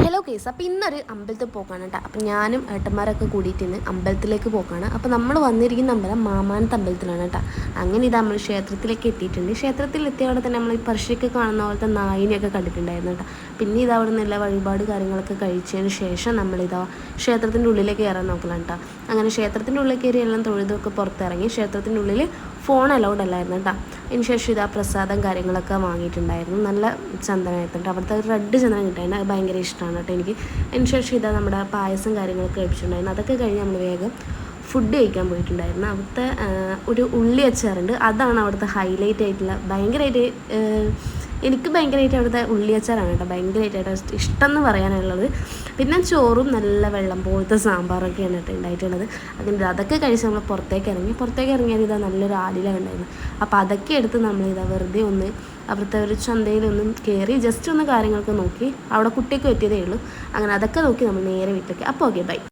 Hello case. അപ്പോൾ ഇന്നൊരു അമ്പലത്തിൽ പോക്കാണ് കേട്ടോ. അപ്പം ഞാനും ഏട്ടന്മാരൊക്കെ കൂടിയിട്ട് ഇന്ന് അമ്പലത്തിലേക്ക് പോക്കാണ്. അപ്പോൾ നമ്മൾ വന്നിരിക്കുന്ന അമ്പലം മാമാനത്ത് അമ്പലത്തിലാണ് കേട്ടോ. അങ്ങനെ ഇതാ നമ്മൾ ക്ഷേത്രത്തിലേക്ക് എത്തിയിട്ടുണ്ട്. ക്ഷേത്രത്തിൽ എത്തിയ അവിടെ തന്നെ നമ്മൾ ഈ പർശ്ശിയൊക്കെ കാണുന്ന പോലത്തെ നായിനെയൊക്കെ കണ്ടിട്ടുണ്ടായിരുന്നു കേട്ടോ. പിന്നെ ഇത് അവിടെ നിന്നുള്ള വഴിപാട് കാര്യങ്ങളൊക്കെ കഴിച്ചതിന് ശേഷം നമ്മളിതാ ക്ഷേത്രത്തിൻ്റെ ഉള്ളിലേക്ക് കയറാൻ നോക്കണം കേട്ടോ. അങ്ങനെ ക്ഷേത്രത്തിൻ്റെ ഉള്ളിൽ കയറി എല്ലാം തൊഴുതൊക്കെ പുറത്തിറങ്ങി. ക്ഷേത്രത്തിൻ്റെ ഉള്ളിൽ ഫോൺ അലൗഡ് അല്ലായിരുന്നു കേട്ടോ. അതിന് ശേഷം ഇതാ പ്രസാദം കാര്യങ്ങളൊക്കെ വാങ്ങിയിട്ടുണ്ടായിരുന്നു. നല്ല ചന്ദനമായിട്ടുണ്ട്. അവിടുത്തെ ഒരു റെഡ് ചന്ദനം കിട്ടായിരുന്നു. അത് ഭയങ്കര ഇഷ്ടമാണ് കേട്ടോ എനിക്ക്. അതിന് ശേഷം ഇതാ നമ്മുടെ പായസം കാര്യങ്ങളൊക്കെ കഴിച്ചിട്ടുണ്ടായിരുന്നു. അതൊക്കെ കഴിഞ്ഞ് നമ്മൾ വേഗം ഫുഡ് കഴിക്കാൻ പോയിട്ടുണ്ടായിരുന്നു. അവിടുത്തെ ഒരു ഉള്ളി അച്ചാറുണ്ട്. അതാണ് അവിടുത്തെ ഹൈലൈറ്റ് ആയിട്ടുള്ള ഭയങ്കരമായിട്ട് എനിക്ക് ഭയങ്കരമായിട്ട് അവിടുത്തെ ഉള്ളി അച്ചാറാണ് കേട്ടോ ഭയങ്കരമായിട്ട് ഇഷ്ടം എന്ന് പറയാനുള്ളത്. പിന്നെ ചോറും നല്ല വെള്ളം പോലത്തെ സാമ്പാറൊക്കെയാണ് കേട്ടോ ഉണ്ടായിട്ടുള്ളത്. അതിൻ്റെ അതൊക്കെ കഴിച്ച് നമ്മൾ പുറത്തേക്ക് ഇറങ്ങിയാൽ ഇതാ നല്ലൊരു ആലില ഉണ്ടായിരുന്നു. അപ്പോൾ അതൊക്കെ എടുത്ത് നമ്മളിതാ വെറുതെ ഒന്ന് അവിടുത്തെ ഒരു ചന്തയിലൊന്നും കയറി ജസ്റ്റ് ഒന്ന് കാര്യങ്ങളൊക്കെ നോക്കി. അവിടെ കുട്ടിയൊക്കെ പറ്റിയതേ ഉള്ളൂ. അങ്ങനെ അതൊക്കെ നോക്കി നമ്മൾ നേരെ വീട്ടിലേക്ക്. അപ്പോൾ ഓക്കെ, ബൈ.